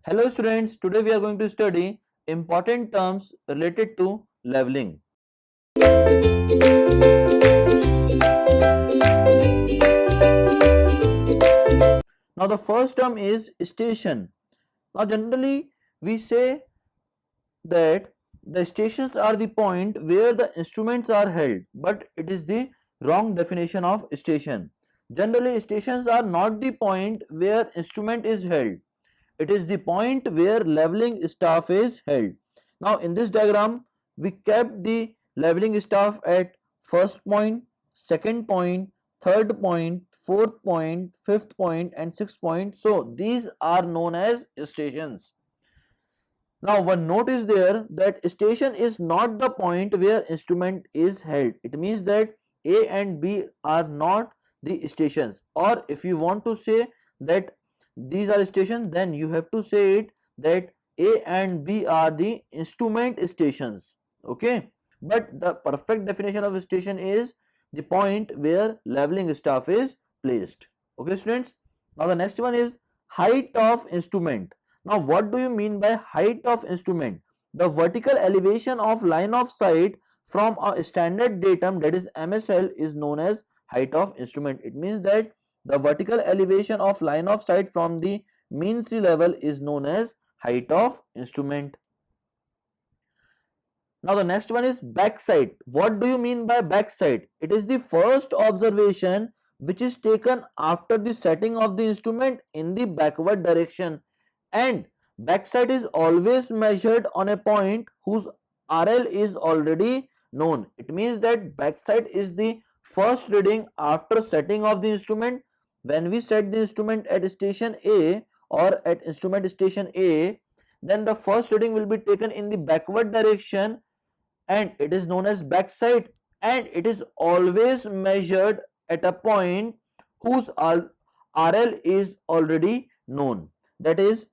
Hello students, today we are going to study important terms related to leveling. Now the first term is station. Now generally we say that the stations are the point where the instruments are held, but it is the wrong definition of station. Generally stations are not the point where instrument is held. It is the point where leveling staff is held. Now in this diagram we kept the leveling staff at first point, second point, third point, fourth point, fifth point and sixth point. So these are known as stations. Now one note is there that station is not the point where instrument is held. It means that A and B are not the stations, or if you want to say that these are stations, then you have to say it that A and B are the instrument stations. Okay, but the perfect definition of station is the point where leveling staff is placed. Okay students, now the next one is height of instrument. Now what do you mean by height of instrument? The vertical elevation of line of sight from a standard datum, that is MSL, is known as height of instrument. It means that the vertical elevation of line of sight from the mean sea level is known as height of instrument. Now the next one is backside. What do you mean by backside? It is the first observation which is taken after the setting of the instrument in the backward direction, and backside is always measured on a point whose RL is already known. It means that backside is the first reading after setting of the instrument. When we set the instrument at station A or at instrument station A, then the first reading will be taken in the backward direction and it is known as backside, and it is always measured at a point whose RL is already known. That is,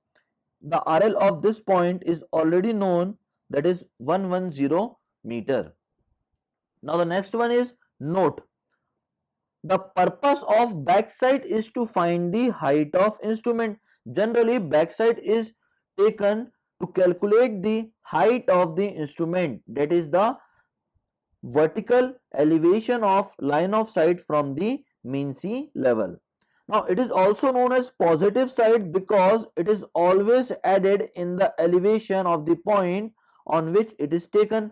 the RL of this point is already known, that is 110 meter. Now the next one is note. The purpose of backside is to find the height of instrument. Generally backside is taken to calculate the height of the instrument, that is the vertical elevation of line of sight from the mean sea level. Now it is also known as positive sight because it is always added in the elevation of the point on which it is taken.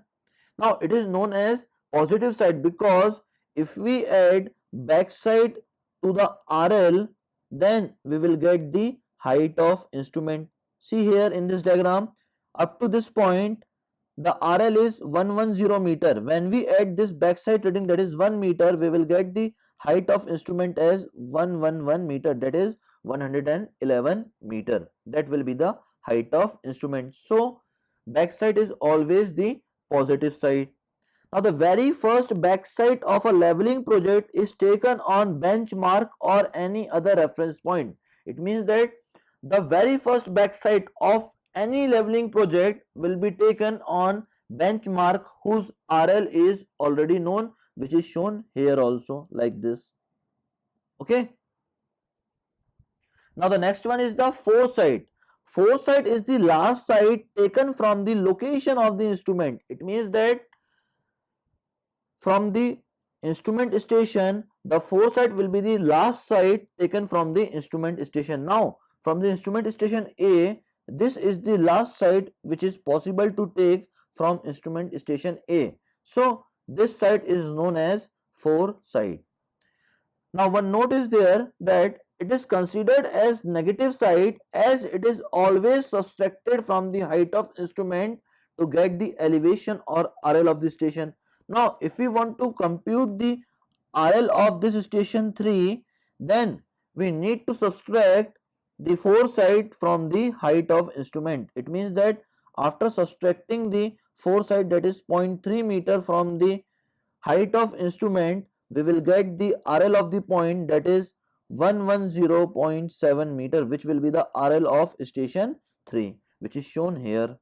Now it is known as positive sight because if we add backside to the RL, then we will get the height of instrument. See here in this diagram, up to this point the RL is 110 meter. When we add this backside reading, that is 1 meter, we will get the height of instrument as 111 meter, that is 111 meter. That will be the height of instrument. So backside is always the positive side. Now the very first backside of a leveling project is taken on benchmark or any other reference point. It means that the very first backside of any leveling project will be taken on benchmark whose RL is already known, which is shown here also like this. Okay. Now the next one is the foresight. Foresight is the last sight taken from the location of the instrument. It means that from the instrument station, the foresight will be the last sight taken from the instrument station. Now from the instrument station A, this is the last sight which is possible to take from instrument station A. So this sight is known as foresight. Now one note is there that it is considered as negative sight as it is always subtracted from the height of instrument to get the elevation or RL of the station. Now if we want to compute the RL of this station 3, then we need to subtract the foresight from the height of instrument. It means that after subtracting the foresight, that is 0.3 meter from the height of instrument, we will get the RL of the point, that is 110.7 meter, which will be the RL of station 3, which is shown here.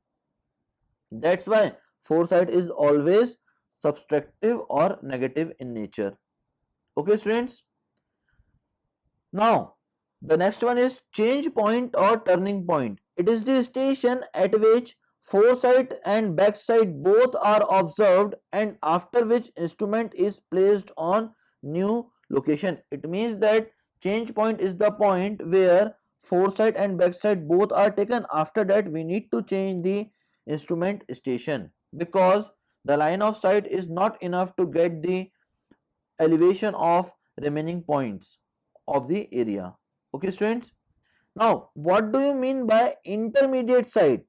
That's why foresight is always subtractive or negative in nature. Okay students. Now the next one is change point or turning point. It is the station at which foresight and backside both are observed and after which instrument is placed on new location. It means that change point is the point where foresight and backside both are taken. After that we need to change the instrument station because the line of sight is not enough to get the elevation of remaining points of the area. Okay students. Now what do you mean by intermediate sight?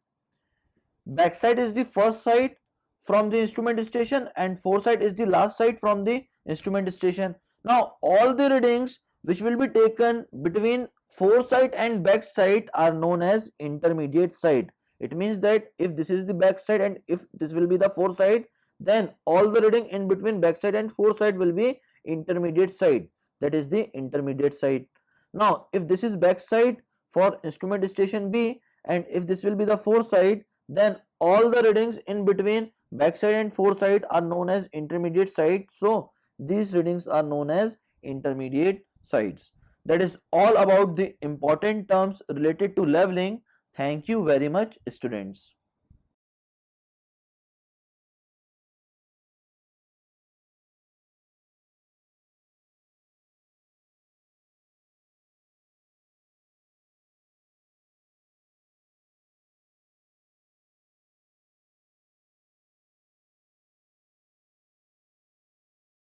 Backside is the first sight from the instrument station and foresight is the last sight from the instrument station. Now all the readings which will be taken between foresight and backside are known as intermediate sight. It means that if this is the backside and if this will be the foresight, then all the reading in between backside and foresight will be intermediate sight. That is the intermediate sight. Now if this is backside for instrument station B and if this will be the foresight, then all the readings in between backside and foresight are known as intermediate sight. So these readings are known as intermediate sights. That is all about the important terms related to leveling. Thank you very much, students.